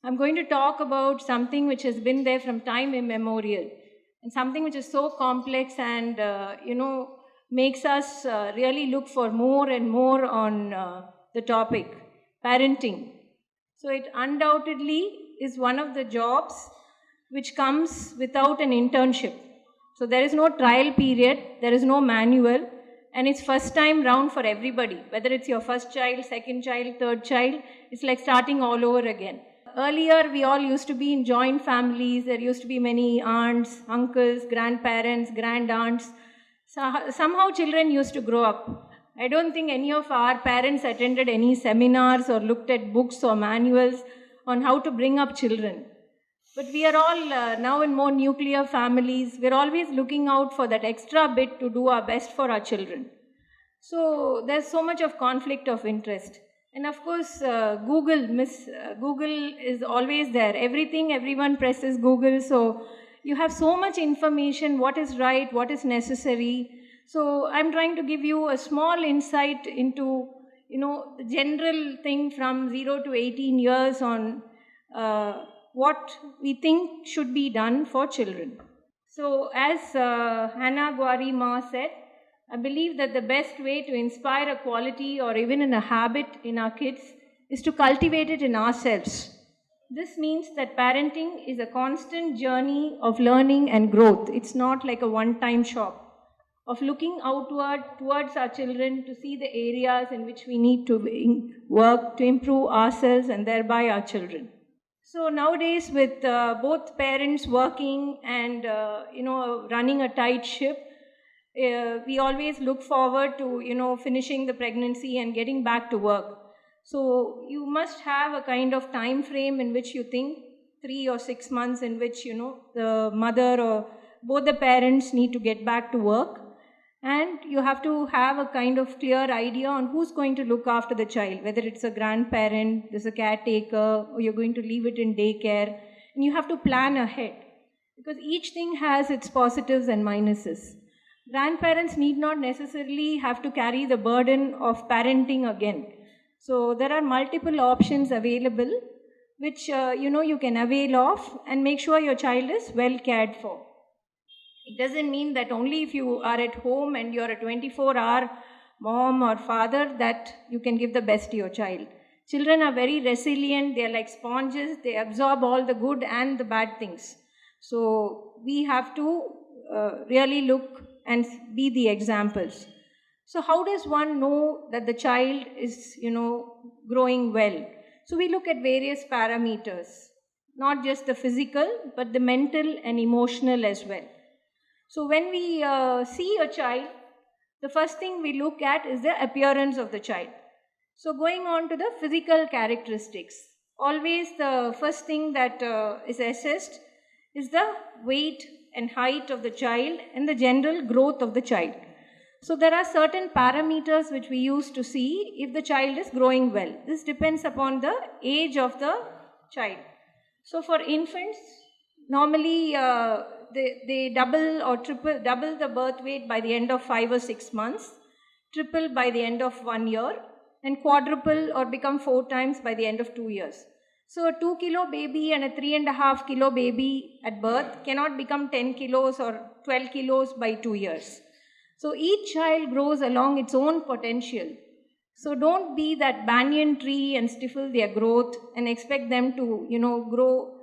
I'm going to talk about something which has been there from time immemorial, and something which is so complex and, makes us really look for more and more on the topic, parenting. So it undoubtedly is one of the jobs which comes without an internship. So there is no trial period, there is no manual, and it's first time round for everybody. Whether it's your first child, second child, third child, it's like starting all over again. Earlier, we all used to be in joint families. There used to be many aunts, uncles, grandparents, grandaunts. So, somehow children used to grow up. I don't think any of our parents attended any seminars or looked at books or manuals on how to bring up children. But we are all now in more nuclear families. We're always looking out for that extra bit to do our best for our children. So there's so much of conflict of interest. And of course, Google is always there. Everything, everyone presses Google. So you have so much information, what is right, what is necessary. So I'm trying to give you a small insight into, the general thing from 0 to 18 years on what we think should be done for children. So as Hannah Gwari Ma said, I believe that the best way to inspire a quality or even in a habit in our kids is to cultivate it in ourselves. This means that parenting is a constant journey of learning and growth. It's not like a one-time shop. Of looking outward towards our children to see the areas in which we need to work to improve ourselves and thereby our children. So nowadays, with both parents working and running a tight ship, we always look forward to finishing the pregnancy and getting back to work. So you must have a kind of time frame in which you think 3 or 6 months in which the mother or both the parents need to get back to work, and you have to have a kind of clear idea on who's going to look after the child, whether it's a grandparent, there's a caretaker, or you're going to leave it in daycare, and you have to plan ahead because each thing has its positives and minuses. Grandparents need not necessarily have to carry the burden of parenting again. So there are multiple options available which you can avail of and make sure your child is well cared for. It doesn't mean that only if you are at home and you're a 24-hour mom or father that you can give the best to your child. Children are very resilient. They're like sponges. They absorb all the good and the bad things. So we have to really look and be the examples. So how does one know that the child is, growing well? So we look at various parameters, not just the physical, but the mental and emotional as well. So when we see a child, the first thing we look at is the appearance of the child. So going on to the physical characteristics, always the first thing that is assessed is the weight and height of the child and the general growth of the child. So there are certain parameters which we use to see if the child is growing well. This depends upon the age of the child. So for infants, normally they double the birth weight by the end of 5 or 6 months, triple by the end of 1 year, and quadruple or become 4 times by the end of 2 years. So a 2 kilo baby and a 3.5 kilo baby at birth cannot become 10 kilos or 12 kilos by 2 years. So each child grows along its own potential. So don't be that banyan tree and stifle their growth and expect them to, grow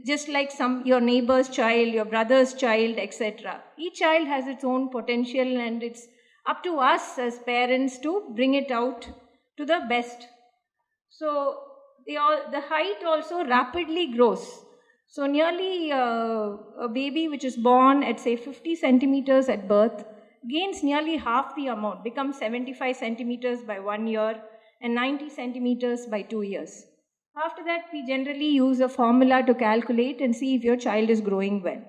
just like your neighbor's child, your brother's child, etc. Each child has its own potential and it's up to us as parents to bring it out to the best. So the height also rapidly grows. So nearly a baby which is born at say 50 centimeters at birth gains nearly half the amount, becomes 75 centimeters by 1 year and 90 centimeters by 2 years. After that, we generally use a formula to calculate and see if your child is growing well.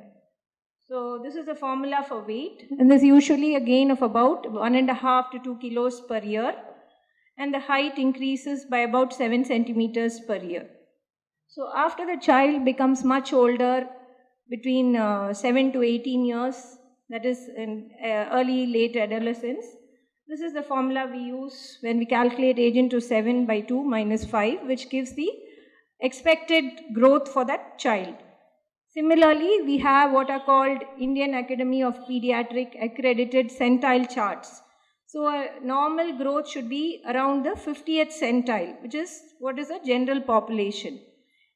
So this is a formula for weight, and there's usually a gain of about 1.5 to 2 kilos per year, and the height increases by about 7 centimeters per year. So after the child becomes much older, between 7 to 18 years, that is in early, late adolescence, this is the formula we use when we calculate age into 7 by 2 minus 5, which gives the expected growth for that child. Similarly, we have what are called Indian Academy of Pediatric accredited centile charts. So a normal growth should be around the 50th centile, which is what is the general population.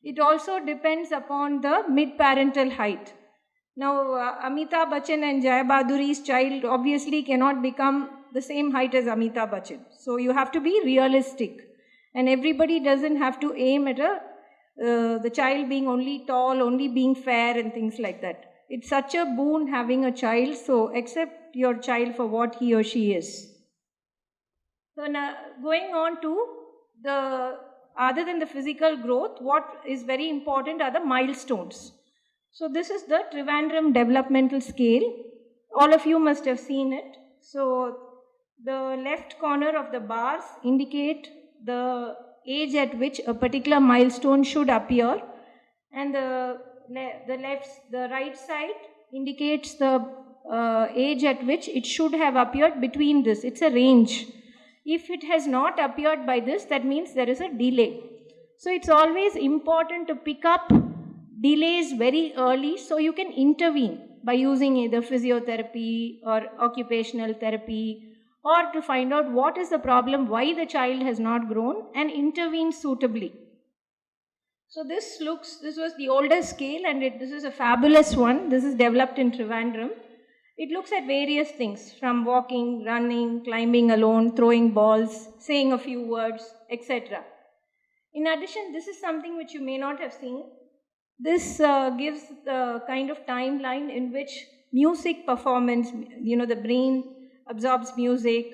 It also depends upon the mid-parental height. Now, Amitabh Bachchan and Jaya Bahaduri's child obviously cannot become the same height as Amitabh Bachchan. So you have to be realistic. And everybody doesn't have to aim at the child being only tall, only being fair and things like that. It's such a boon having a child, so accept your child for what he or she is. So now going on to other than the physical growth, what is very important are the milestones. So this is the Trivandrum Developmental Scale. All of you must have seen it. So the left corner of the bars indicate the age at which a particular milestone should appear, and the right side indicates the age at which it should have appeared between this. It's a range. If it has not appeared by this, that means there is a delay. So it's always important to pick up delays very early so you can intervene by using either physiotherapy or occupational therapy, or to find out what is the problem, why the child has not grown, and intervene suitably. So this was the older scale, and this is a fabulous one. This is developed in Trivandrum. It looks at various things from walking, running, climbing alone, throwing balls, saying a few words, etc. In addition, this is something which you may not have seen. This gives the kind of timeline in which music performance, the brain absorbs music,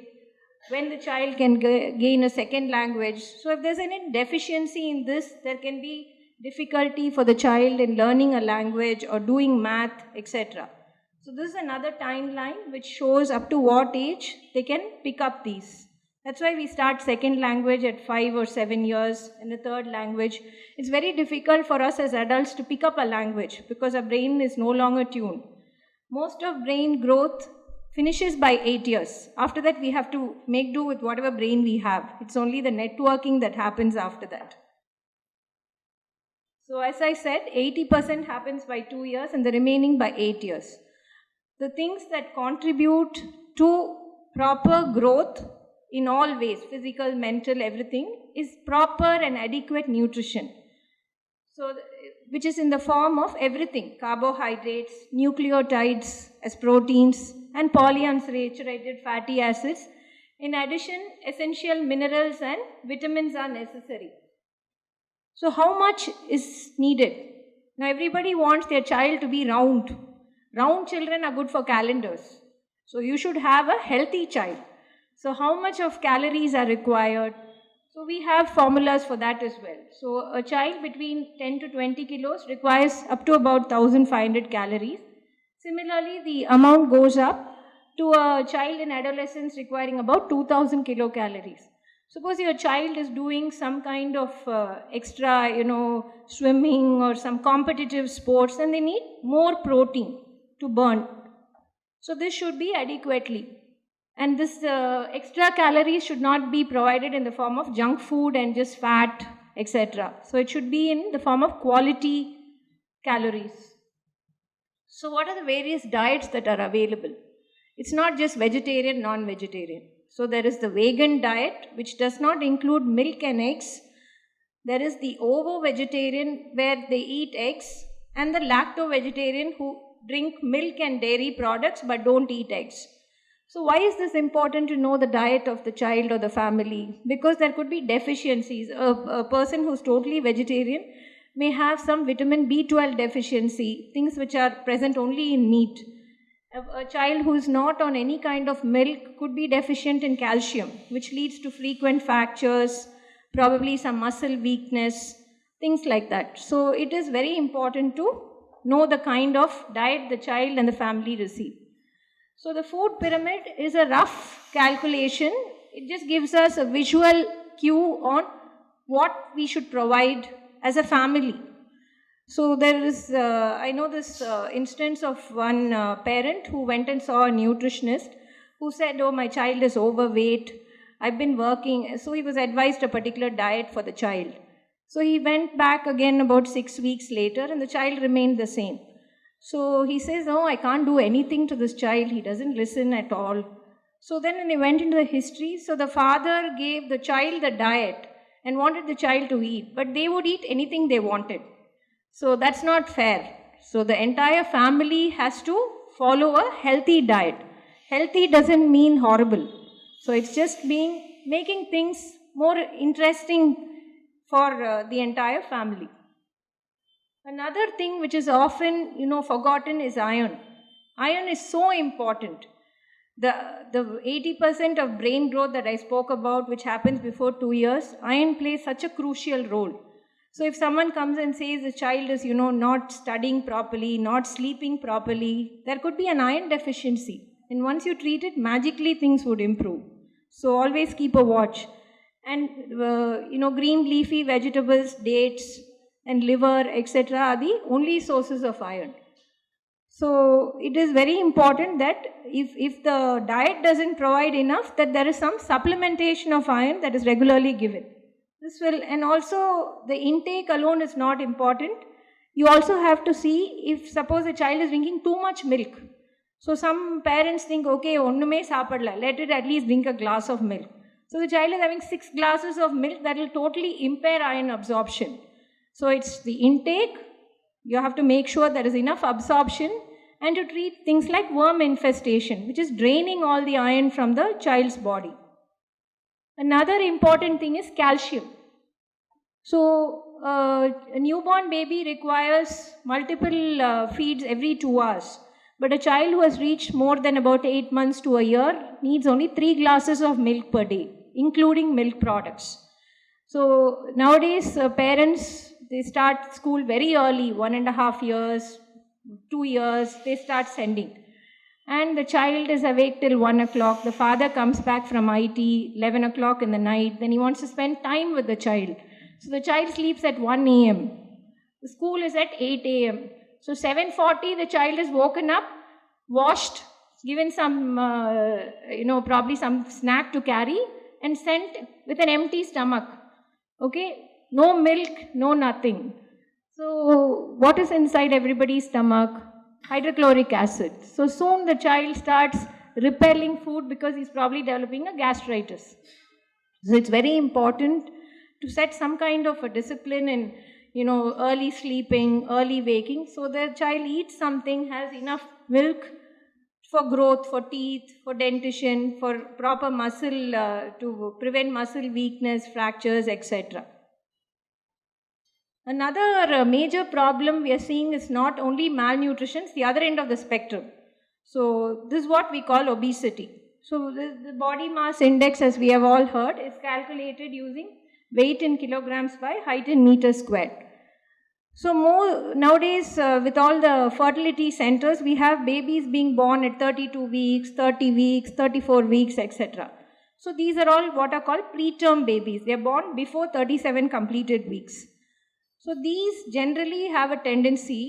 when the child can gain a second language. So if there's any deficiency in this, there can be difficulty for the child in learning a language or doing math, etc. So this is another timeline which shows up to what age they can pick up these. That's why we start second language at 5 or 7 years, and a third language. It's very difficult for us as adults to pick up a language because our brain is no longer tuned. Most of brain growth finishes by 8 years. After that, we have to make do with whatever brain we have. It's only the networking that happens after that. So as I said, 80% happens by 2 years and the remaining by 8 years. The things that contribute to proper growth in all ways, physical, mental, everything, is proper and adequate nutrition. So, which is in the form of everything: carbohydrates, nucleotides as proteins, and polyunsaturated fatty acids. In addition, essential minerals and vitamins are necessary. So how much is needed? Now everybody wants their child to be round. Round children are good for calendars. So you should have a healthy child. So how much of calories are required? So we have formulas for that as well. So a child between 10 to 20 kilos requires up to about 1500 calories. Similarly, the amount goes up to a child in adolescence requiring about 2000 kilocalories. Suppose your child is doing some kind of extra, swimming or some competitive sports, and they need more protein to burn. So this should be adequately. And this extra calories should not be provided in the form of junk food and just fat, etc. So it should be in the form of quality calories. So what are the various diets that are available? It's not just vegetarian, non-vegetarian. So there is the vegan diet, which does not include milk and eggs. There is the ovo-vegetarian, where they eat eggs, and the lacto-vegetarian, who drink milk and dairy products but don't eat eggs. So why is this important to know the diet of the child or the family? Because there could be deficiencies. A person who's totally vegetarian may have some vitamin B12 deficiency, things which are present only in meat. A child who is not on any kind of milk could be deficient in calcium, which leads to frequent fractures, probably some muscle weakness, things like that. So it is very important to know the kind of diet the child and the family receive. So the food pyramid is a rough calculation. It just gives us a visual cue on what we should provide as a family. So there is, I know this instance of one parent who went and saw a nutritionist who said, "Oh, my child is overweight. I've been working." So he was advised a particular diet for the child. So he went back again about 6 weeks later, and the child remained the same. So he says, "Oh, I can't do anything to this child. He doesn't listen at all." So then when they went into the history, so the father gave the child the diet and wanted the child to eat, but they would eat anything they wanted. So that's not fair. So the entire family has to follow a healthy diet. Healthy doesn't mean horrible. So it's just making things more interesting for the entire family. Another thing which is often, forgotten is iron. Iron is so important. The 80% of brain growth that I spoke about, which happens before 2 years, iron plays such a crucial role. So if someone comes and says the child is, not studying properly, not sleeping properly, there could be an iron deficiency. And once you treat it, magically things would improve. So always keep a watch. And, green leafy vegetables, dates, and liver, etc. are the only sources of iron. So it is very important that if the diet doesn't provide enough, that there is some supplementation of iron that is regularly given. This will, and also the intake alone is not important. You also have to see if suppose a child is drinking too much milk. So some parents think, okay, onnume sapadla, let it at least drink a glass of milk. So the child is having 6 glasses of milk, that will totally impair iron absorption. So it's the intake, you have to make sure there is enough absorption, and to treat things like worm infestation, which is draining all the iron from the child's body. Another important thing is calcium. So a newborn baby requires multiple feeds every 2 hours. But a child who has reached more than about 8 months to a year needs only 3 glasses of milk per day, including milk products. So nowadays, parents, they start school very early, 1.5 years, 2 years, they start sending. And the child is awake till 1 o'clock. The father comes back from IT, 11 o'clock in the night. Then he wants to spend time with the child. So the child sleeps at 1 a.m. The school is at 8 a.m. So 7:40, the child is woken up, washed, given some, probably some snack to carry, and sent with an empty stomach. Okay? No milk, no nothing. So what is inside everybody's stomach? Hydrochloric acid. So soon the child starts repelling food because he's probably developing a gastritis. So it's very important to set some kind of a discipline in, early sleeping, early waking, so the child eats something, has enough milk for growth, for teeth, for dentition, for proper muscle, to prevent muscle weakness, fractures, etc. Another major problem we are seeing is not only malnutrition, it's the other end of the spectrum. So this is what we call obesity. So the body mass index, as we have all heard, is calculated using weight in kilograms by height in meters squared. So nowadays, with all the fertility centers, we have babies being born at 32 weeks, 30 weeks, 34 weeks, etc. So these are all what are called preterm babies. They are born before 37 completed weeks. So these generally have a tendency,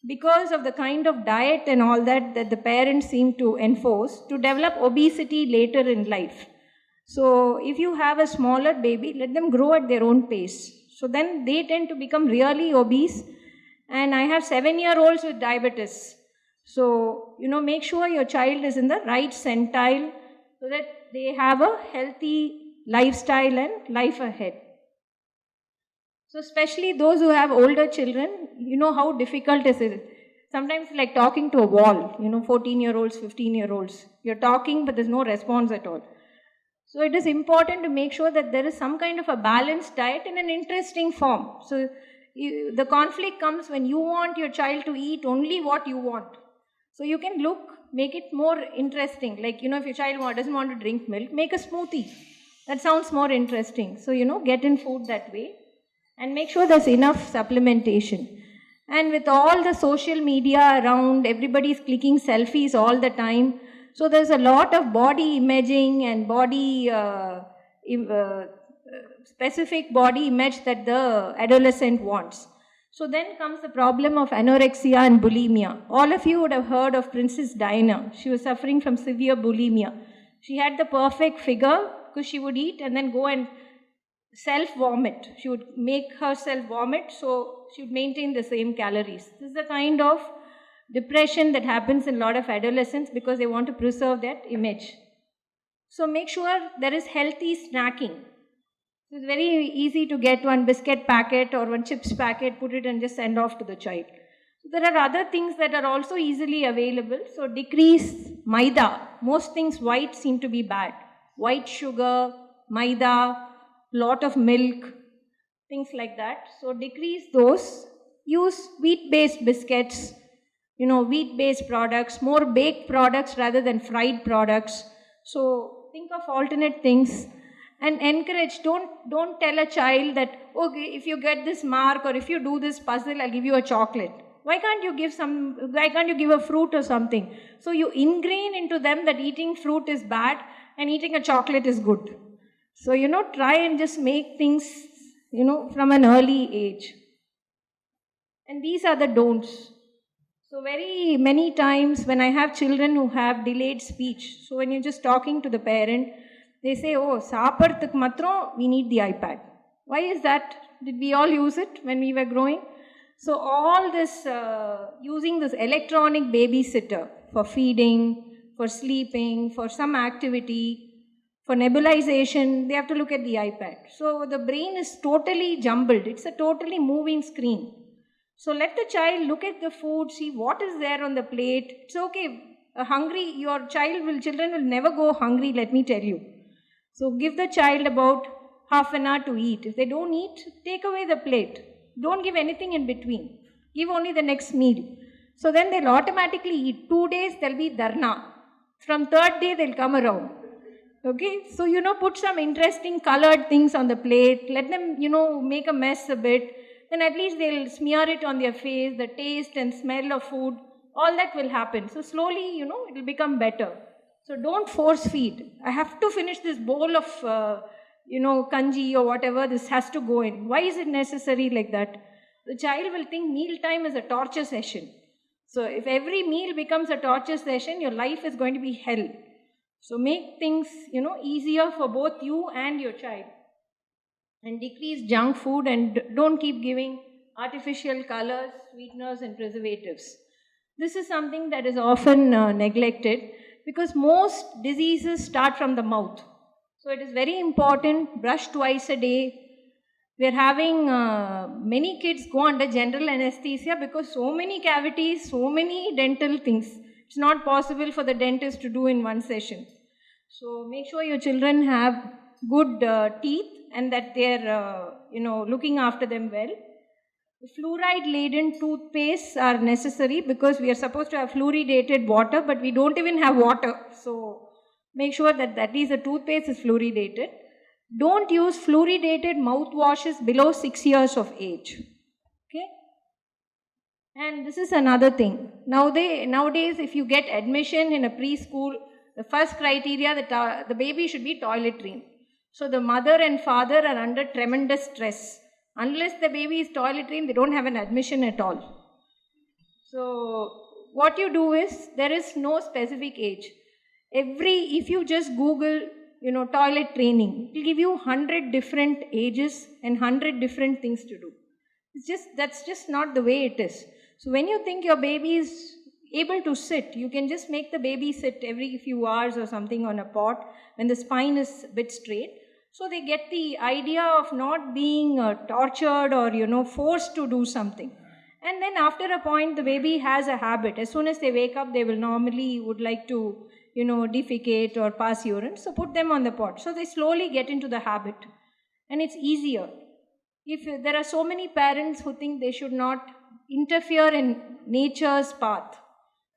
because of the kind of diet and all that the parents seem to enforce, to develop obesity later in life. So if you have a smaller baby, let them grow at their own pace. So then they tend to become really obese. And I have 7-year-olds with diabetes. So, make sure your child is in the right centile so that they have a healthy lifestyle and life ahead. So especially those who have older children, you know how difficult it is. Sometimes it's like talking to a wall, 14-year-olds, 15-year-olds. You're talking, but there's no response at all. So it is important to make sure that there is some kind of a balanced diet in an interesting form. So the conflict comes when you want your child to eat only what you want. So you can make it more interesting. Like, if your child doesn't want to drink milk, make a smoothie. That sounds more interesting. So, get in food that way. And make sure there's enough supplementation. And with all the social media around, everybody's clicking selfies all the time. So there's a lot of body imaging and body specific body image that the adolescent wants. So then comes the problem of anorexia and bulimia. All of you would have heard of Princess Diana. She was suffering from severe bulimia. She had the perfect figure because she would eat and then go and self-vomit. She would make herself vomit, so she would maintain the same calories. This is the kind of depression that happens in a lot of adolescents because they want to preserve that image. So make sure there is healthy snacking. It's very easy to get one biscuit packet or one chips packet, put it and just send off to the child. There are other things that are also easily available. So decrease maida. Most things white seem to be bad. White sugar, maida, lot of milk, things like that. So decrease those. Use wheat-based biscuits, wheat-based products, more baked products rather than fried products. So think of alternate things and encourage. Don't tell a child that, okay, if you get this mark or if you do this puzzle, I'll give you a chocolate. Why can't you give a fruit or something? So you ingrain into them that eating fruit is bad and eating a chocolate is good. So, try and just make things, from an early age. And these are the don'ts. So very many times when I have children who have delayed speech, so when you're just talking to the parent, they say, oh, saaparthuk matram, we need the iPad. Why is that? Did we all use it when we were growing? So all this, using this electronic babysitter for feeding, for sleeping, for some activity, for nebulization, they have to look at the iPad. So the brain is totally jumbled. It's a totally moving screen. So let the child look at the food, see what is there on the plate. It's okay. Children will never go hungry, let me tell you. So give the child about half an hour to eat. If they don't eat, take away the plate. Don't give anything in between. Give only the next meal. So then they'll automatically eat. 2 days, there'll be dharna. From third day, they'll come around. Okay, so put some interesting colored things on the plate. Let them, make a mess a bit. Then at least they'll smear it on their face, the taste and smell of food. All that will happen. So slowly, it will become better. So don't force feed. I have to finish this bowl of, kanji or whatever. This has to go in. Why is it necessary like that? The child will think meal time is a torture session. So if every meal becomes a torture session, your life is going to be hell. So make things, easier for both you and your child. And decrease junk food and don't keep giving artificial colors, sweeteners and preservatives. This is something that is often neglected because most diseases start from the mouth. So it is very important, brush twice a day. We are having many kids go under general anesthesia because so many cavities, so many dental things. It's not possible for the dentist to do in one session. So make sure your children have good teeth and that they're, looking after them well. The fluoride-laden toothpastes are necessary because we are supposed to have fluoridated water, but we don't even have water. So make sure that at least the toothpaste is fluoridated. Don't use fluoridated mouthwashes below 6 years of age. Okay? And this is another thing. Nowadays, if you get admission in a preschool, the first criteria that the baby should be toilet trained. So the mother and father are under tremendous stress. Unless the baby is toilet trained, they don't have an admission at all. So what you do is, there is no specific age. If you just Google, toilet training, it will give you 100 different ages and 100 different things to do. That's just not the way it is. So when you think your baby is able to sit, you can just make the baby sit every few hours or something on a pot when the spine is a bit straight. So they get the idea of not being tortured or, forced to do something. And then after a point, the baby has a habit. As soon as they wake up, they will normally would like to, defecate or pass urine. So put them on the pot. So they slowly get into the habit. And it's easier. If there are so many parents who think they should not interfere in nature's path.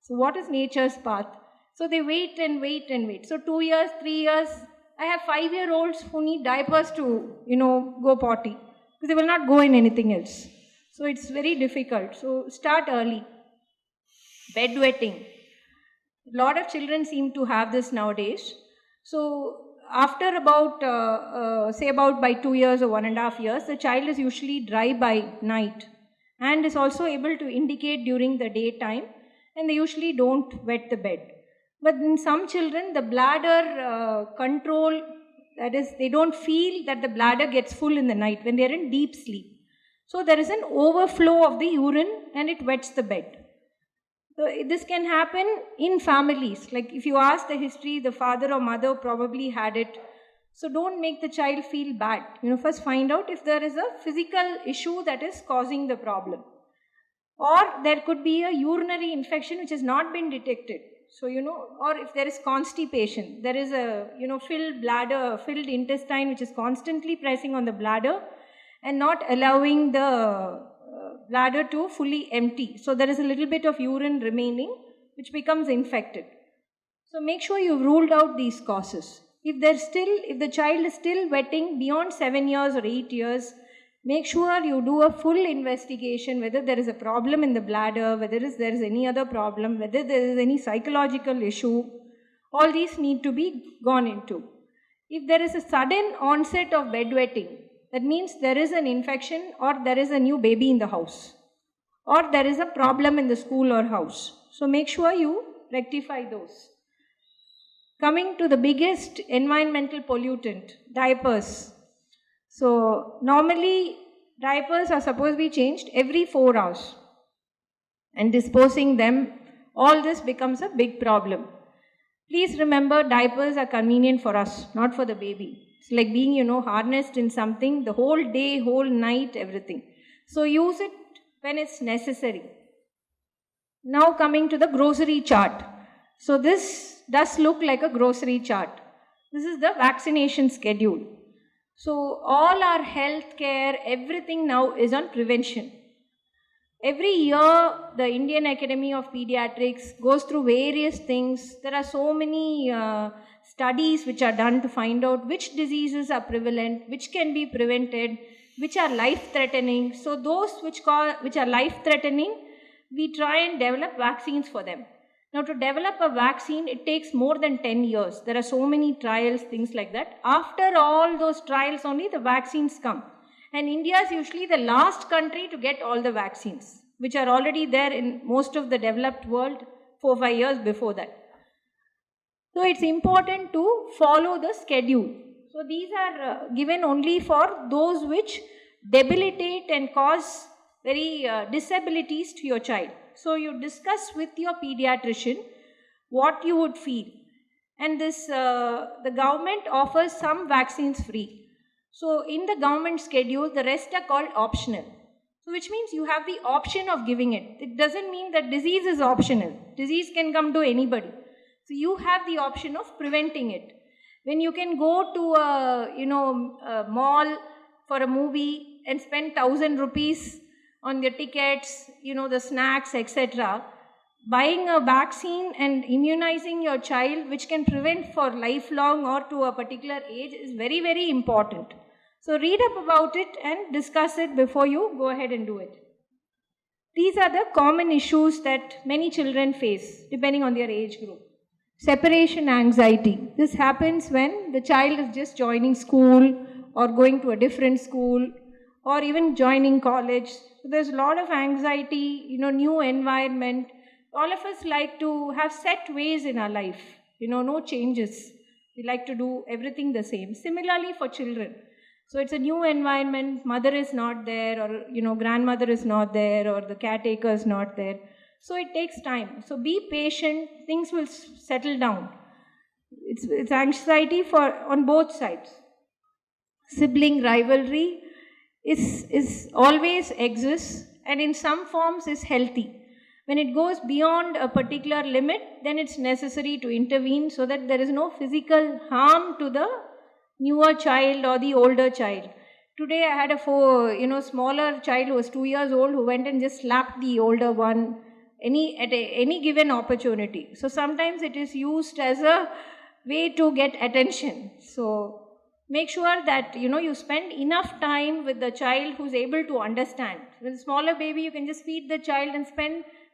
So what is nature's path? So they wait and wait and wait. So 2 years, 3 years, I have 5-year-olds who need diapers to, go potty. Because they will not go in anything else. So it's very difficult. So start early. Bedwetting. A lot of children seem to have this nowadays. So after about by 2 years or 1.5 years, the child is usually dry by night and is also able to indicate during the daytime, and they usually don't wet the bed. But in some children, the bladder control That is, they don't feel that the bladder gets full in the night when they are in deep sleep. So there is an overflow of the urine and it wets the bed. So this can happen in families. Like if you ask the history, the father or mother probably had it. So don't make the child feel bad. First find out if there is a physical issue that is causing the problem. Or there could be a urinary infection which has not been detected. So, or if there is constipation, there is a, filled bladder, filled intestine which is constantly pressing on the bladder and not allowing the bladder to fully empty. So there is a little bit of urine remaining which becomes infected. So make sure you've ruled out these causes. If the child is still wetting beyond 7 years or 8 years, make sure you do a full investigation whether there is a problem in the bladder, whether there is any other problem, whether there is any psychological issue. All these need to be gone into. If there is a sudden onset of bedwetting, that means there is an infection or there is a new baby in the house or there is a problem in the school or house. So make sure you rectify those. Coming to the biggest environmental pollutant, diapers. So normally diapers are supposed to be changed every 4 hours and disposing them, all this becomes a big problem. Please remember, diapers are convenient for us, not for the baby. It's like being, harnessed in something the whole day, whole night, everything. So use it when it's necessary. Now coming to the grocery chart. So this does look like a grocery chart. This is the vaccination schedule. So all our health care, everything now is on prevention. Every year, the Indian Academy of Pediatrics goes through various things. There are so many studies which are done to find out which diseases are prevalent, which can be prevented, which are life-threatening. So those which are life-threatening, we try and develop vaccines for them. Now to develop a vaccine, it takes more than 10 years. There are so many trials, things like that. After all those trials only, the vaccines come. And India is usually the last country to get all the vaccines, which are already there in most of the developed world 4-5 years before that. So it's important to follow the schedule. So these are given only for those which debilitate and cause very disabilities to your child. So you discuss with your pediatrician what you would feel. And this the government offers some vaccines free. So in the government schedule, the rest are called optional. So which means you have the option of giving it. It doesn't mean that disease is optional. Disease can come to anybody. So you have the option of preventing it. When you can go to a mall for a movie and spend 1,000 rupees on the tickets, the snacks, etc. Buying a vaccine and immunizing your child, which can prevent for lifelong or to a particular age, is very, very important. So read up about it and discuss it before you go ahead and do it. These are the common issues that many children face, depending on their age group. Separation anxiety. This happens when the child is just joining school or going to a different school or even joining college. So there's a lot of anxiety, new environment. All of us like to have set ways in our life, no changes. We like to do everything the same. Similarly for children. So it's a new environment, mother is not there or, grandmother is not there or the caretaker is not there. So it takes time. So be patient, things will settle down. It's anxiety on both sides. Sibling rivalry is always exists and in some forms is healthy. When it goes beyond a particular limit, then it's necessary to intervene so that there is no physical harm to the newer child or the older child. Today I had a smaller child who was 2 years old who went and just slapped the older one at any given opportunity. So sometimes it is used as a way to get attention. So make sure that you spend enough time with the child who's able to understand. With a smaller baby, you can just feed the child and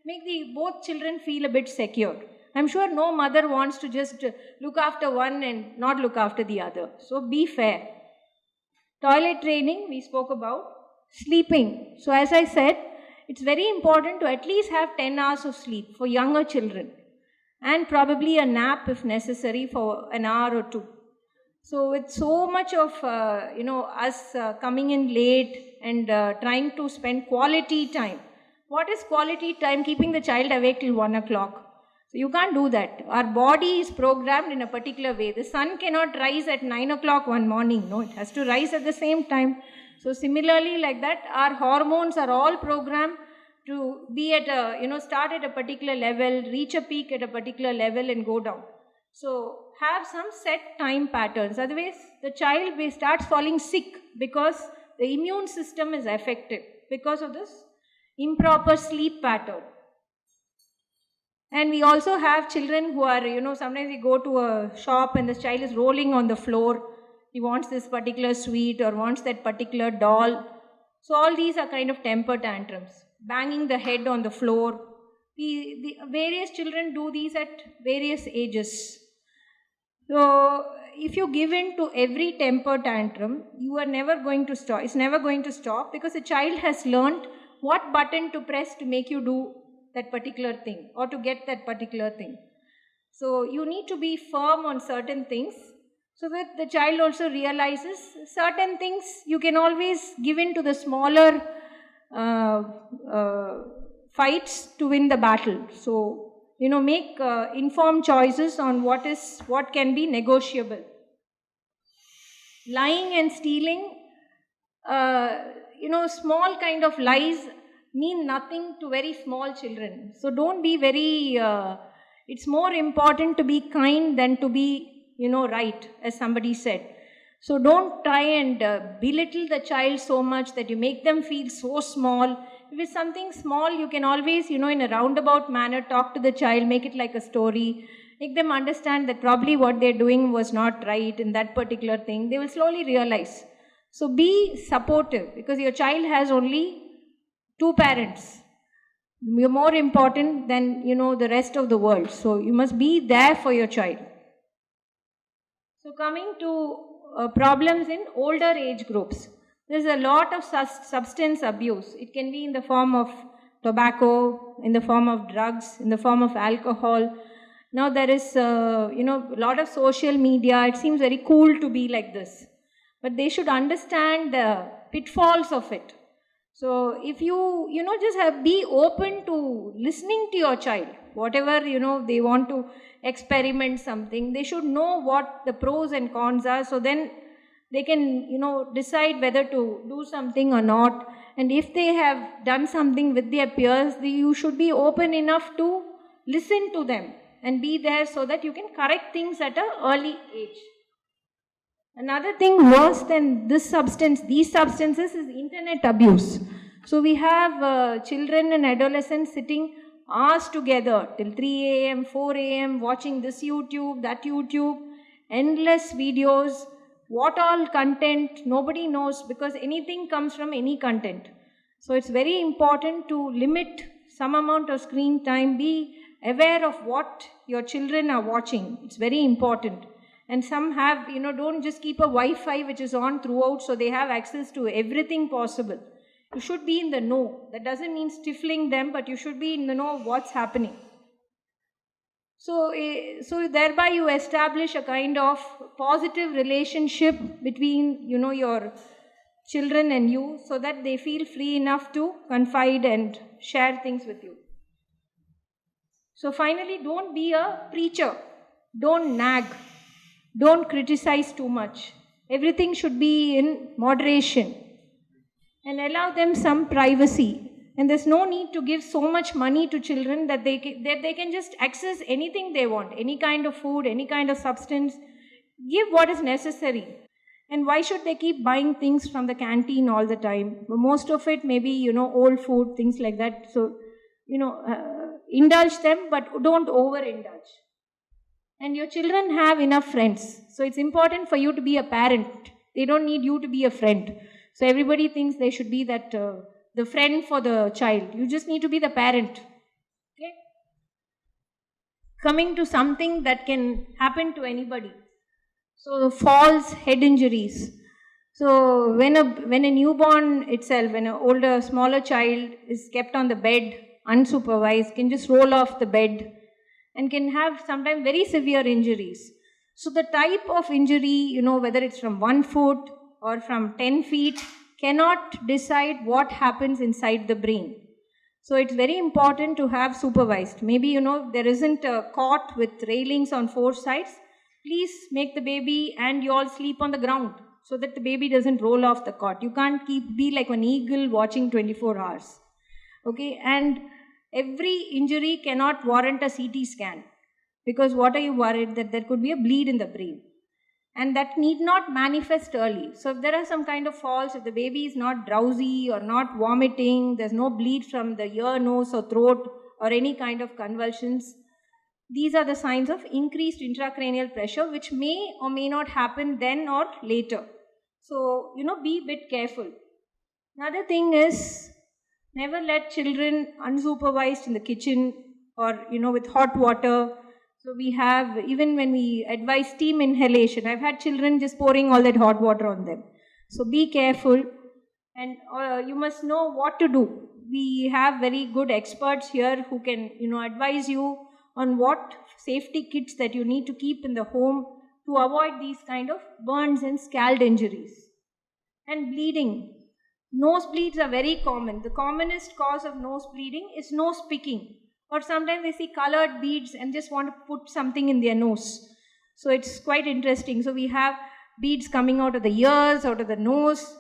make both children feel a bit secure. I'm sure no mother wants to just look after one and not look after the other. So be fair. Toilet training, we spoke about. Sleeping. So as I said, it's very important to at least have 10 hours of sleep for younger children and probably a nap if necessary for an hour or two. So with so much of, us coming in late and trying to spend quality time. What is quality time? Keeping the child awake till 1 o'clock. So you can't do that. Our body is programmed in a particular way. The sun cannot rise at 9 o'clock one morning. No, it has to rise at the same time. So similarly, like that, our hormones are all programmed to be at a, start at a particular level, reach a peak at a particular level and go down. So have some set time patterns. Otherwise, the child starts falling sick because the immune system is affected because of this improper sleep pattern. And we also have children who are, sometimes we go to a shop and the child is rolling on the floor. He wants this particular sweet or wants that particular doll. So all these are kind of temper tantrums. Banging the head on the floor. The various children do these at various ages. So if you give in to every temper tantrum, you are never going to stop. It's never going to stop because the child has learned what button to press to make you do that particular thing or to get that particular thing. So you need to be firm on certain things so that the child also realizes certain things you can always give in to the smaller fights to win the battle. So make informed choices on what can be negotiable. Lying and stealing, small kind of lies mean nothing to very small children. So don't be very, it's more important to be kind than to be, right, as somebody said. So don't try and belittle the child so much that you make them feel so small. If it's something small, you can always, in a roundabout manner, talk to the child, make it like a story, make them understand that probably what they're doing was not right in that particular thing. They will slowly realize. So be supportive because your child has only 2 parents. You're more important than, the rest of the world. So you must be there for your child. So coming to problems in older age groups. There's a lot of substance abuse. It can be in the form of tobacco, in the form of drugs, in the form of alcohol. Now there is, a lot of social media. It seems very cool to be like this. But they should understand the pitfalls of it. So if you, just be open to listening to your child. Whatever, they want to experiment something, they should know what the pros and cons are. So then they can, decide whether to do something or not. And if they have done something with their peers, you should be open enough to listen to them and be there so that you can correct things at an early age. Another thing worse than these substances is internet abuse. So we have children and adolescents sitting hours together till 3 a.m., 4 a.m., watching this YouTube, that YouTube, endless videos. What all content, nobody knows because anything comes from any content. So it's very important to limit some amount of screen time. Be aware of what your children are watching. It's very important. And some have, don't just keep a Wi-Fi which is on throughout so they have access to everything possible. You should be in the know. That doesn't mean stifling them, but you should be in the know of what's happening. So thereby you establish a kind of positive relationship between, your children and you so that they feel free enough to confide and share things with you. So finally, don't be a preacher. Don't nag. Don't criticize too much. Everything should be in moderation. And allow them some privacy. And there's no need to give so much money to children that they can just access anything they want, any kind of food, any kind of substance. Give what is necessary. And why should they keep buying things from the canteen all the time? Most of it may be, old food, things like that. So, indulge them, but don't overindulge. And your children have enough friends. So it's important for you to be a parent. They don't need you to be a friend. So everybody thinks they should be that the friend for the child. You just need to be the parent. Okay? Coming to something that can happen to anybody. So falls, head injuries. So when a newborn itself, when an older, smaller child is kept on the bed, unsupervised, can just roll off the bed and can have sometimes very severe injuries. So the type of injury, whether it's from 1 foot or from 10 feet, cannot decide what happens inside the brain. So it's very important to have supervised. Maybe, there isn't a cot with railings on 4 sides. Please make the baby and you all sleep on the ground so that the baby doesn't roll off the cot. You can't be like an eagle watching 24 hours. Okay, and every injury cannot warrant a CT scan, because what are you worried? That there could be a bleed in the brain. And that need not manifest early. So if there are some kind of falls, if the baby is not drowsy or not vomiting, there's no bleed from the ear, nose or throat or any kind of convulsions, these are the signs of increased intracranial pressure, which may or may not happen then or later. So, be a bit careful. Another thing is, never let children unsupervised in the kitchen or, with hot water. So we have, even when we advise steam inhalation, I've had children just pouring all that hot water on them. So be careful, and you must know what to do. We have very good experts here who can, advise you on what safety kits that you need to keep in the home to avoid these kind of burns and scald injuries. And bleeding. Nosebleeds are very common. The commonest cause of nose bleeding is nose picking. Or sometimes they see colored beads and just want to put something in their nose. So it's quite interesting. So we have beads coming out of the ears, out of the nose,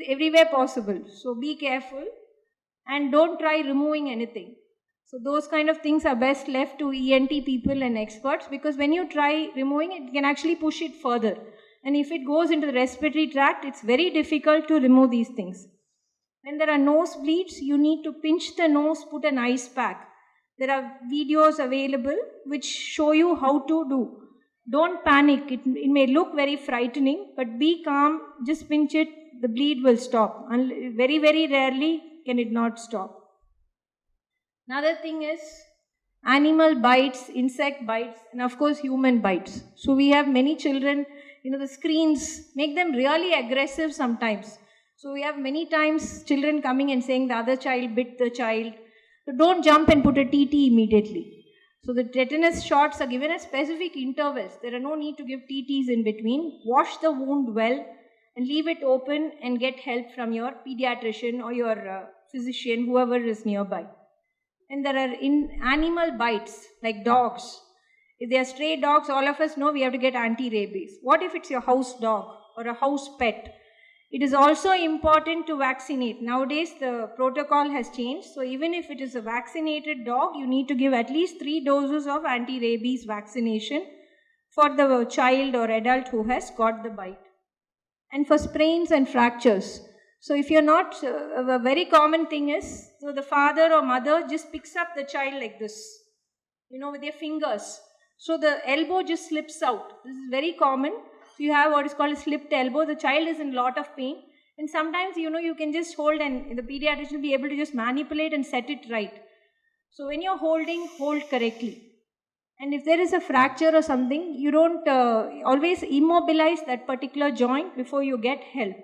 everywhere possible. So be careful and don't try removing anything. So those kind of things are best left to ENT people and experts, because when you try removing it, you can actually push it further. And if it goes into the respiratory tract, it's very difficult to remove these things. When there are nosebleeds, you need to pinch the nose, put an ice pack. There are videos available which show you how to do. Don't panic. It may look very frightening, but be calm. Just pinch it. The bleed will stop. Very, very rarely can it not stop. Another thing is animal bites, insect bites, and of course human bites. So we have many children, the screens make them really aggressive sometimes. So we have many times children coming and saying the other child bit the child. So don't jump and put a TT immediately. So the tetanus shots are given at specific intervals. There are no need to give TTs in between. Wash the wound well and leave it open and get help from your pediatrician or your physician, whoever is nearby. And there are animal bites, like dogs. If they are stray dogs, all of us know we have to get anti-rabies. What if it's your house dog or a house pet? It is also important to vaccinate. Nowadays, the protocol has changed. So even if it is a vaccinated dog, you need to give at least 3 doses of anti-rabies vaccination for the child or adult who has got the bite. And for sprains and fractures. So if you're not, a very common thing is, so the father or mother just picks up the child like this, with their fingers. So the elbow just slips out. This is very common. So you have what is called a slipped elbow. The child is in a lot of pain. And sometimes, you can just hold, and the pediatrician will be able to just manipulate and set it right. So when you're holding, hold correctly. And if there is a fracture or something, you don't always immobilize that particular joint before you get help.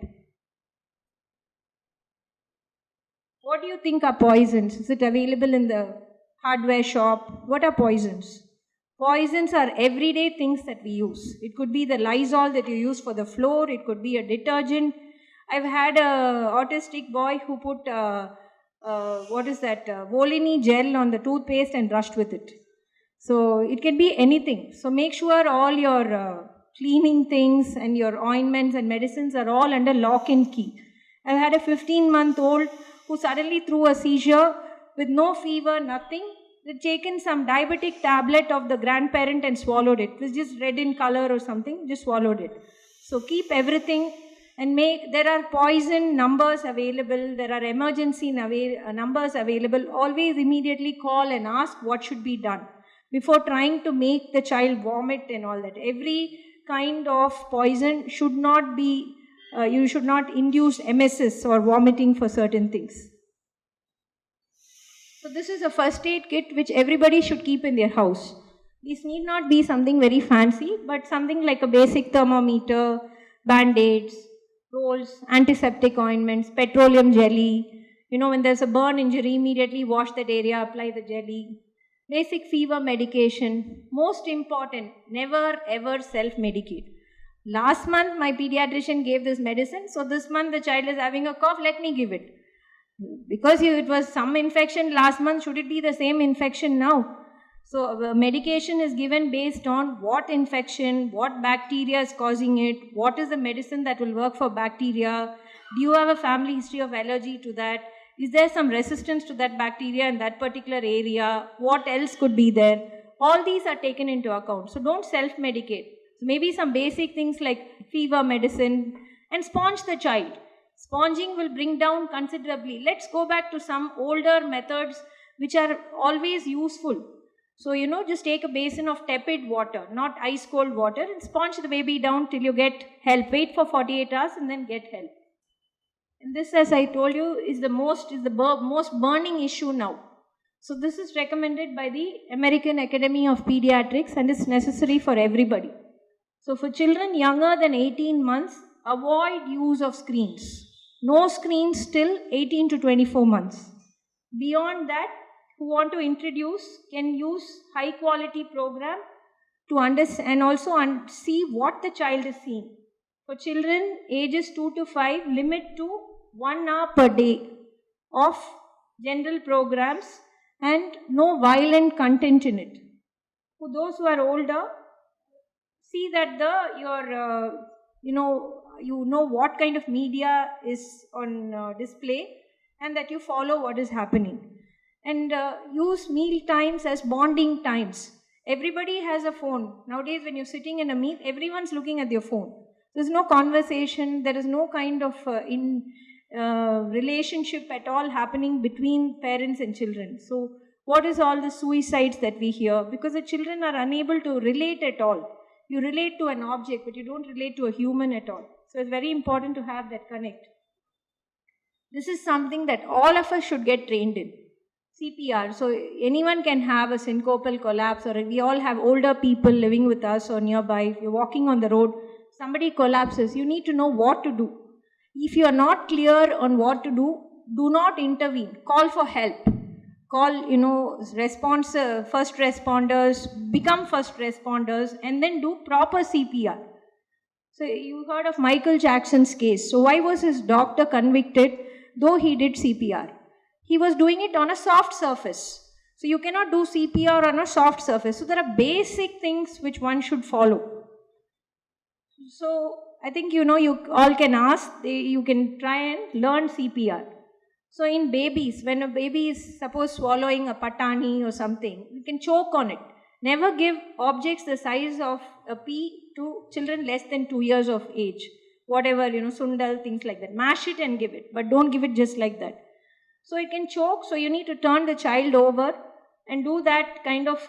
What do you think are poisons? Is it available in the hardware shop? What are poisons? Poisons are everyday things that we use. It could be the Lysol that you use for the floor. It could be a detergent. I've had an autistic boy who put, Volini gel on the toothpaste and brushed with it. So it can be anything. So make sure all your cleaning things and your ointments and medicines are all under lock and key. I've had a 15-month-old who suddenly threw a seizure with no fever, nothing. They'd taken some diabetic tablet of the grandparent and swallowed it. It was just red in color or something, just swallowed it. So keep everything and there are poison numbers available, there are emergency numbers available. Always immediately call and ask what should be done before trying to make the child vomit and all that. Every kind of poison should not be, you should not induce emesis or vomiting for certain things. So this is a first aid kit which everybody should keep in their house. This need not be something very fancy, but something like a basic thermometer, band-aids, rolls, antiseptic ointments, petroleum jelly. When there's a burn injury, immediately wash that area, apply the jelly. Basic fever medication. Most important, never ever self-medicate. Last month, my pediatrician gave this medicine, so this month the child is having a cough, let me give it. Because it was some infection last month, should it be the same infection now? So medication is given based on what infection, what bacteria is causing it, what is the medicine that will work for bacteria, do you have a family history of allergy to that, is there some resistance to that bacteria in that particular area, what else could be there? All these are taken into account. So don't self-medicate. So maybe some basic things like fever medicine, and sponge the child. Sponging will bring down considerably. Let's go back to some older methods which are always useful. So, just take a basin of tepid water, not ice cold water, and sponge the baby down till you get help. Wait for 48 hours and then get help. And this, as I told you, is the most burning issue now. So this is recommended by the American Academy of Pediatrics and is necessary for everybody. So for children younger than 18 months, avoid use of screens. No screens till 18 to 24 months. Beyond that, who want to introduce can use high quality program to understand and also see what the child is seeing. For children ages 2 to 5, limit to 1 hour per day of general programs and no violent content in it. For those who are older, see that you know what kind of media is on display and that you follow what is happening. And use meal times as bonding times. Everybody has a phone. Nowadays when you're sitting in a meal, everyone's looking at their phone. There's no conversation, there is no kind of relationship at all happening between parents and children. So what is all the suicides that we hear? Because the children are unable to relate at all. You relate to an object, but you don't relate to a human at all. So it's very important to have that connect. This is something that all of us should get trained in. CPR. So anyone can have a syncopal collapse, or we all have older people living with us or nearby. If you're walking on the road, somebody collapses, you need to know what to do. If you are not clear on what to do not intervene. Call for help. Call, first responders, become first responders, and then do proper CPR. So you heard of Michael Jackson's case. So why was his doctor convicted though he did CPR? He was doing it on a soft surface. So you cannot do CPR on a soft surface. So there are basic things which one should follow. So I think you all can ask, you can try and learn CPR. So in babies, when a baby is suppose swallowing a patani or something, you can choke on it. Never give objects the size of a pea to children less than 2 years of age. Whatever, sundal, things like that. Mash it and give it, but don't give it just like that. So it can choke, so you need to turn the child over and do that kind of,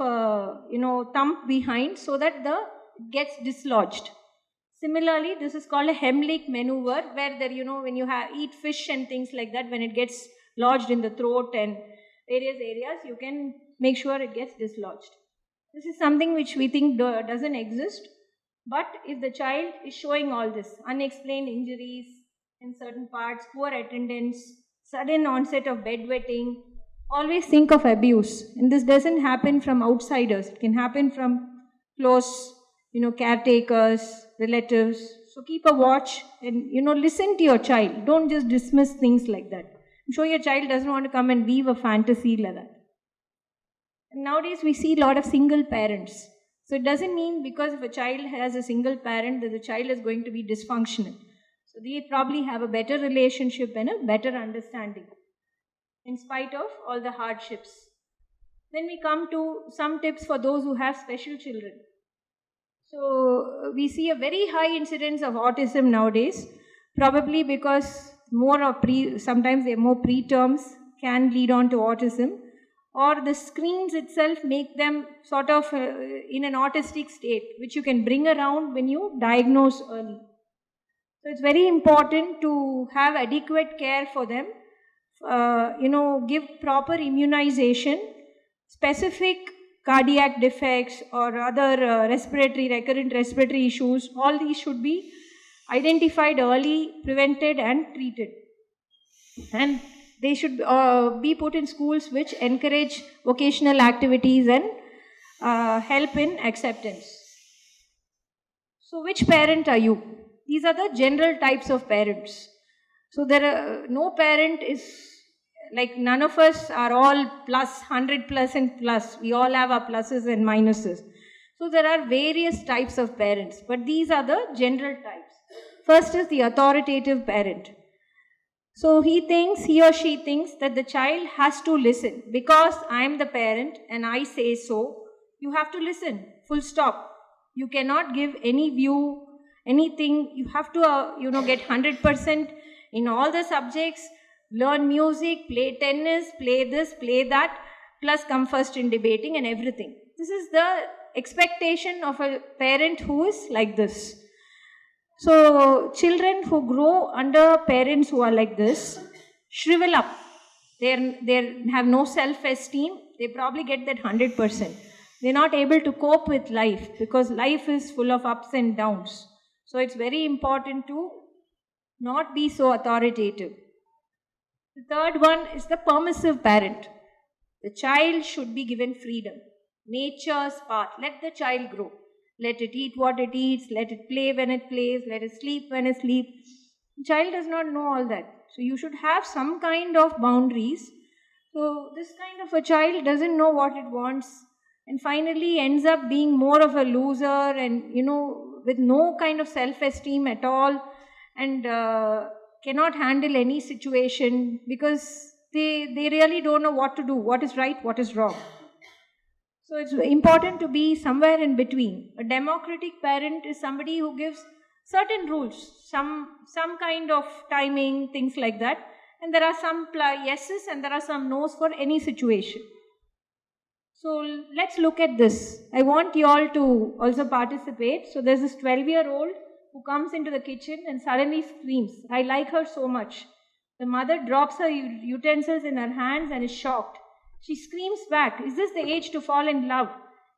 thump behind so that it gets dislodged. Similarly, this is called a Heimlich maneuver, where there, when you eat fish and things like that, when it gets lodged in the throat and various areas, you can make sure it gets dislodged. This is something which we think doesn't exist, but if the child is showing all this, unexplained injuries in certain parts, poor attendance, sudden onset of bedwetting, always think of abuse. And this doesn't happen from outsiders. It can happen from close, caretakers, relatives. So keep a watch and, listen to your child. Don't just dismiss things like that. I'm sure your child doesn't want to come and weave a fantasy like that. And nowadays we see a lot of single parents. So it doesn't mean because if a child has a single parent that the child is going to be dysfunctional. So they probably have a better relationship and a better understanding in spite of all the hardships. Then we come to some tips for those who have special children. So we see a very high incidence of autism nowadays, probably because sometimes they're more preterms can lead on to autism, or the screens itself make them sort of in an autistic state, which you can bring around when you diagnose early. So it's very important to have adequate care for them, give proper immunization, specific cardiac defects or other recurrent respiratory issues. All these should be identified early, prevented and treated. And They should be put in schools which encourage vocational activities and help in acceptance. So which parent are you? These are the general types of parents. So there are no parent is like, none of us are all plus 100% and plus. We all have our pluses and minuses. So there are various types of parents, but these are the general types. First is the authoritative parent. So he or she thinks that the child has to listen. Because I am the parent and I say so, you have to listen, full stop. You cannot give any view, anything. You have to, get 100% in all the subjects, learn music, play tennis, play this, play that, plus come first in debating and everything. This is the expectation of a parent who is like this. So children who grow under parents who are like this shrivel up. They have no self-esteem. They probably get that 100%. They're not able to cope with life because life is full of ups and downs. So it's very important to not be so authoritative. The third one is the permissive parent. The child should be given freedom. Nature's path. Let the child grow. Let it eat what it eats. Let it play when it plays. Let it sleep when it sleeps. The child does not know all that. So you should have some kind of boundaries. So this kind of a child doesn't know what it wants and finally ends up being more of a loser and, with no kind of self-esteem at all and cannot handle any situation because they really don't know what to do, what is right, what is wrong. So it's important to be somewhere in between. A democratic parent is somebody who gives certain rules, some kind of timing, things like that. And there are some yeses and there are some no's for any situation. So let's look at this. I want you all to also participate. So there's this 12-year-old who comes into the kitchen and suddenly screams. I like her so much. The mother drops her utensils in her hands and is shocked. She screams back, is this the age to fall in love?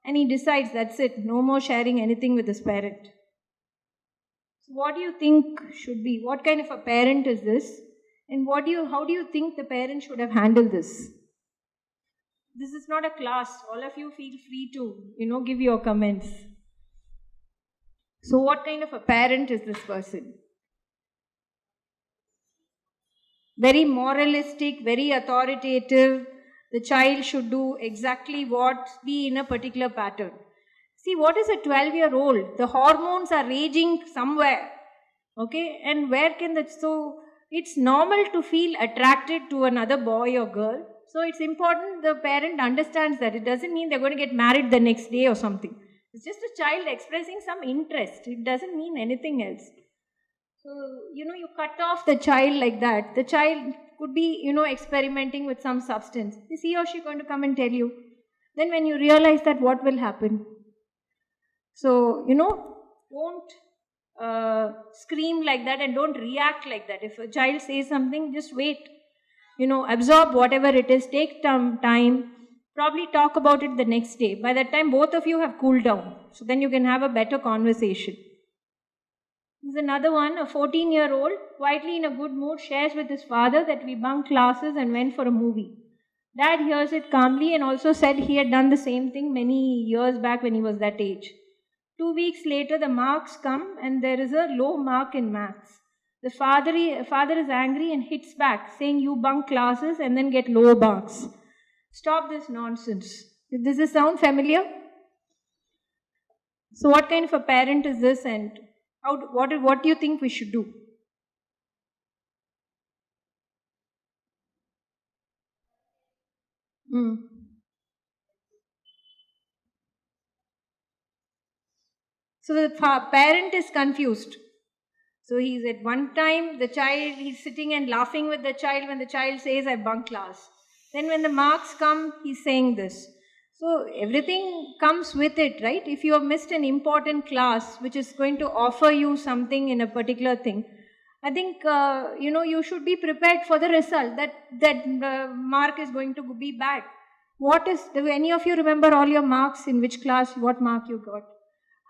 And he decides that's it, no more sharing anything with his parent. So what do you think should be? What kind of a parent is this? And how do you think the parent should have handled this? This is not a class. All of you feel free to, give your comments. So what kind of a parent is this person? Very moralistic, very authoritative. The child should do exactly what, be in a particular pattern. See, what is a 12-year-old? The hormones are raging somewhere. Okay? And where can that... So, it's normal to feel attracted to another boy or girl. So, it's important the parent understands that. It doesn't mean they're going to get married the next day or something. It's just a child expressing some interest. It doesn't mean anything else. So, you cut off the child like that. The child could be, experimenting with some substance. Is he or she going to come and tell you? Then when you realize that, what will happen? So, don't scream like that and don't react like that. If a child says something, just wait. Absorb whatever it is. Take time. Probably talk about it the next day. By that time, both of you have cooled down. So then you can have a better conversation. There's another one, a 14-year-old, quietly in a good mood, shares with his father that we bunked classes and went for a movie. Dad hears it calmly and also said he had done the same thing many years back when he was that age. 2 weeks later, the marks come and there is a low mark in maths. The father is angry and hits back, saying you bunk classes and then get low marks. Stop this nonsense. Does this sound familiar? So what kind of a parent is this and what do you think we should do? So the parent is confused. So he's at one time, he's sitting and laughing with the child when the child says, I bunk class. Then when the marks come, he's saying this. So everything comes with it, right? If you have missed an important class, which is going to offer you something in a particular thing, I think, you should be prepared for the result, that mark is going to be bad. Do any of you remember all your marks in which class, what mark you got?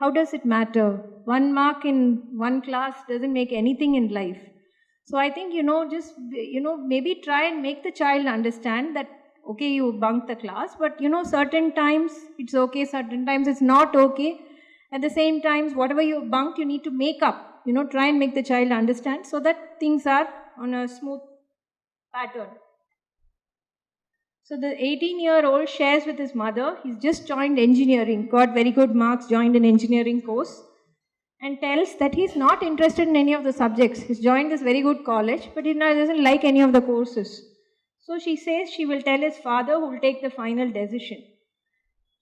How does it matter? 1 mark in one class doesn't make anything in life. So I think, just, maybe try and make the child understand that, okay, you bunked the class, but, certain times it's okay, certain times it's not okay. At the same time, whatever you bunked, you need to make up. Try and make the child understand so that things are on a smooth pattern. So the 18-year-old shares with his mother. He's just joined engineering, got very good marks, joined an engineering course, and tells that he's not interested in any of the subjects. He's joined this very good college, but he doesn't like any of the courses. So she says she will tell his father, who will take the final decision.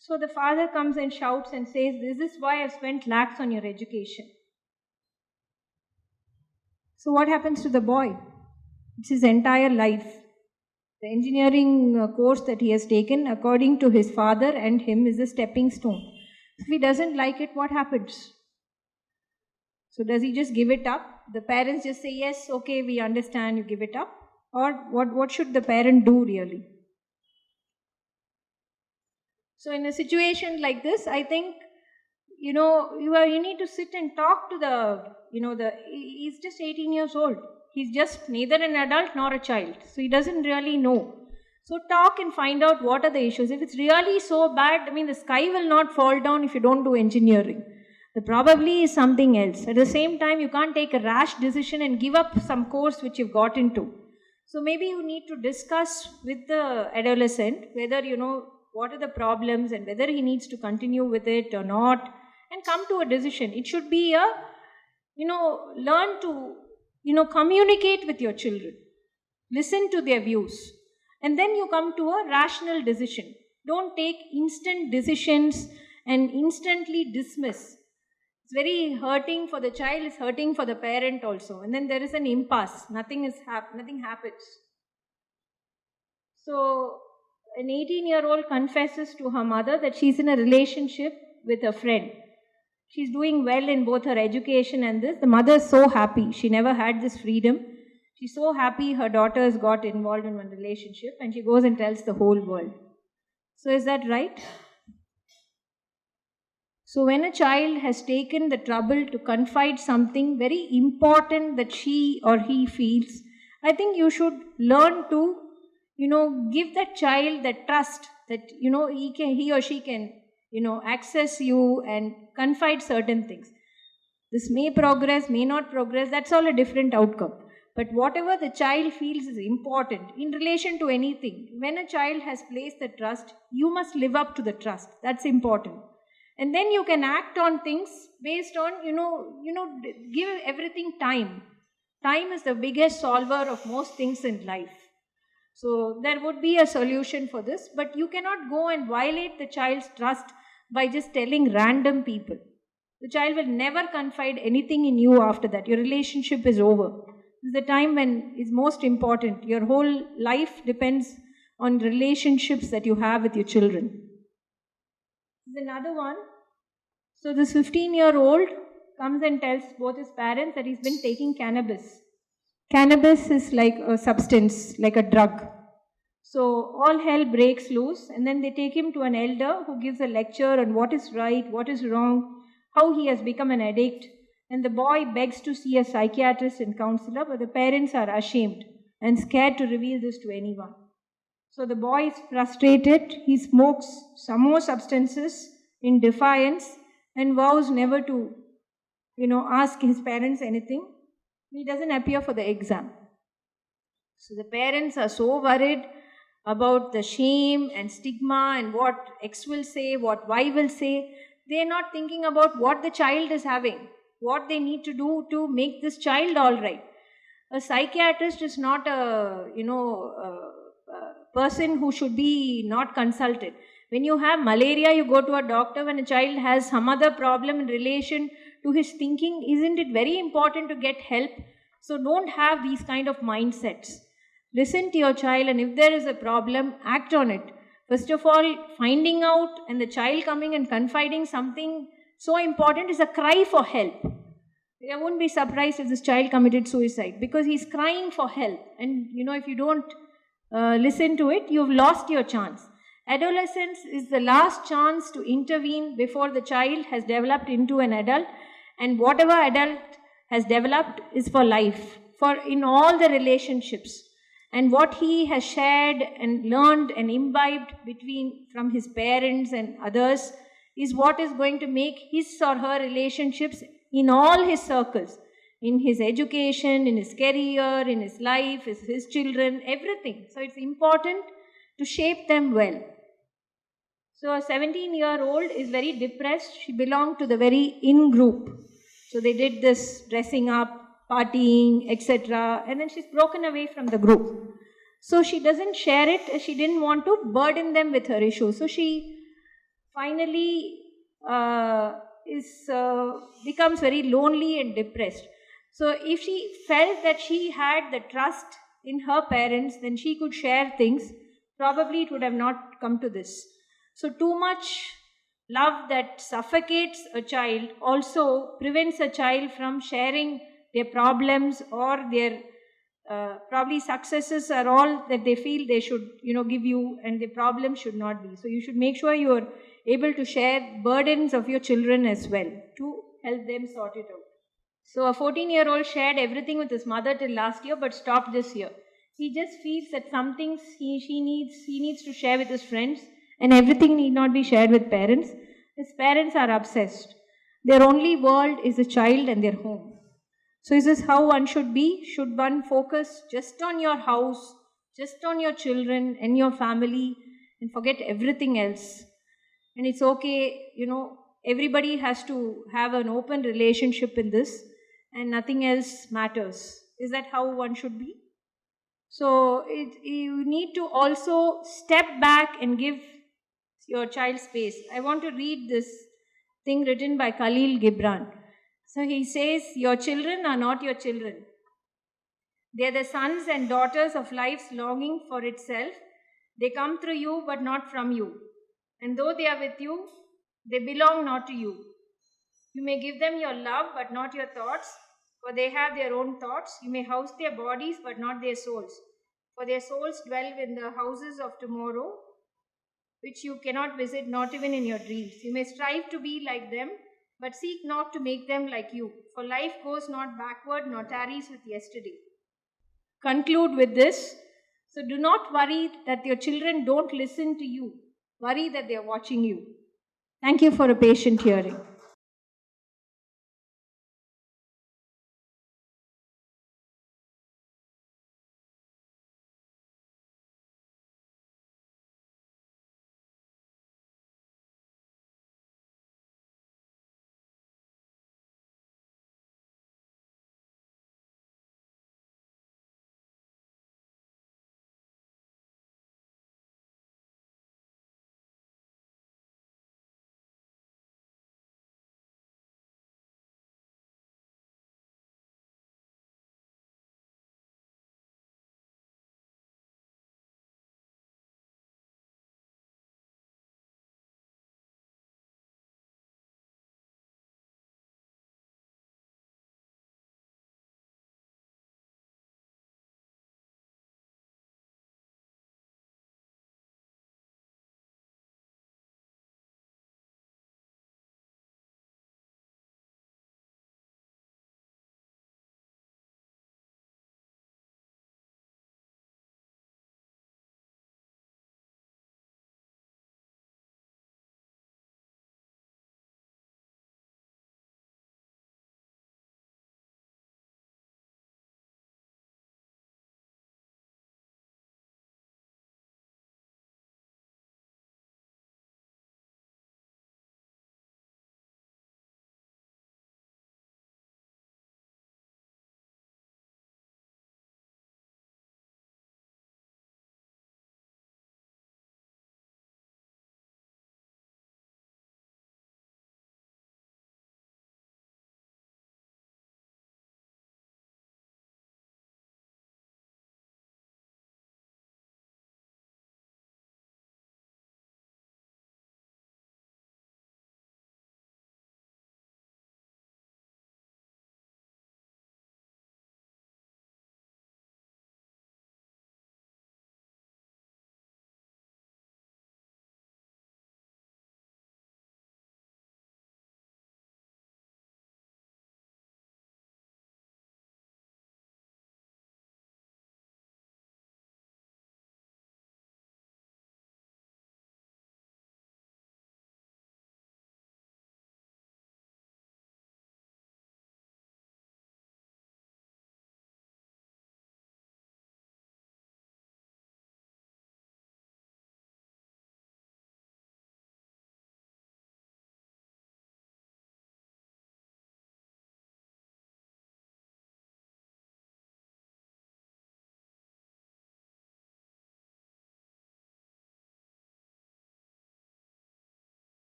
So the father comes and shouts and says, "This is why I've spent lakhs on your education." So what happens to the boy? It's his entire life. The engineering course that he has taken, according to his father and him, is a stepping stone. If he doesn't like it, what happens? So does he just give it up? The parents just say, yes, okay, we understand, you give it up? Or what should the parent do really? So in a situation like this, I think, you need to sit and talk to he's just 18 years old. He's just neither an adult nor a child. So he doesn't really know. So talk and find out what are the issues. If it's really so bad, the sky will not fall down if you don't do engineering. There probably is something else. At the same time, you can't take a rash decision and give up some course which you've got into. So maybe you need to discuss with the adolescent whether, what are the problems and whether he needs to continue with it or not, and come to a decision. It should be learn to, communicate with your children. Listen to their views. And then you come to a rational decision. Don't take instant decisions and instantly dismiss. It's very hurting for the child, it's hurting for the parent also. And then there is an impasse. Nothing happens. So an 18-year-old confesses to her mother that she's in a relationship with a friend. She's doing well in both her education and this. The mother is so happy. She never had this freedom. She's so happy her daughter has got involved in one relationship, and she goes and tells the whole world. So is that right? So when a child has taken the trouble to confide something very important that she or he feels, I think you should learn to, give that child that trust that, he or she can, access you and confide certain things. This may progress, may not progress, that's all a different outcome. But whatever the child feels is important in relation to anything. When a child has placed the trust, you must live up to the trust. That's important. And then you can act on things based on, give everything time. Time is the biggest solver of most things in life. So there would be a solution for this, but you cannot go and violate the child's trust by just telling random people. The child will never confide anything in you after that. Your relationship is over. This is the time when it's most important. Your whole life depends on relationships that you have with your children. There's another one. So this 15-year-old comes and tells both his parents that he's been taking cannabis. Cannabis is like a substance, like a drug. So all hell breaks loose, and then they take him to an elder who gives a lecture on what is right, what is wrong, how he has become an addict. And the boy begs to see a psychiatrist and counselor, but the parents are ashamed and scared to reveal this to anyone. So the boy is frustrated. He smokes some more substances in defiance and vows never to, ask his parents anything. He doesn't appear for the exam. So the parents are so worried about the shame and stigma and what X will say, what Y will say. They are not thinking about what the child is having, what they need to do to make this child all right. A psychiatrist is not a person who should be not consulted. When you have malaria, you go to a doctor. When a child has some other problem in relation to his thinking, isn't it very important to get help? So don't have these kind of mindsets. Listen to your child, and if there is a problem, act on it. First of all, finding out and the child coming and confiding something so important is a cry for help. I won't be surprised if this child committed suicide because he's crying for help. And if you don't listen to it, you've lost your chance. Adolescence is the last chance to intervene before the child has developed into an adult, and whatever adult has developed is for life. for in all the relationships. And what he has shared and learned and imbibed from his parents and others is what is going to make his or her relationships in all his circles, in his education, in his career, in his life, his children, everything. So it's important to shape them well. So a 17-year-old is very depressed. She belonged to the very in group. So they did this dressing up, partying, etc. And then she's broken away from the group. So she doesn't share it. She didn't want to burden them with her issues. So she finally becomes very lonely and depressed. So if she felt that she had the trust in her parents, then she could share things. Probably it would have not come to this. So too much love that suffocates a child also prevents a child from sharing their problems, or their probably successes are all that they feel they should give you, and the problem should not be. So you should make sure you are able to share burdens of your children as well to help them sort it out. So a 14-year-old shared everything with his mother till last year, but stopped this year. He just feels that some things he needs to share with his friends, and everything need not be shared with parents. His parents are obsessed. Their only world is the child and their home. So is this how one should be? Should one focus just on your house, just on your children and your family, and forget everything else? And it's okay, everybody has to have an open relationship in this, and nothing else matters. Is that how one should be? So you need to also step back and give your child space. I want to read this thing written by Khalil Gibran. So he says, your children are not your children. They are the sons and daughters of life's longing for itself. They come through you but not from you. And though they are with you, they belong not to you. You may give them your love but not your thoughts, for they have their own thoughts. You may house their bodies but not their souls, for their souls dwell in the houses of tomorrow, which you cannot visit, not even in your dreams. You may strive to be like them, but seek not to make them like you, for life goes not backward nor tarries with yesterday. Conclude with this. So do not worry that your children don't listen to you. Worry that they are watching you. Thank you for a patient hearing.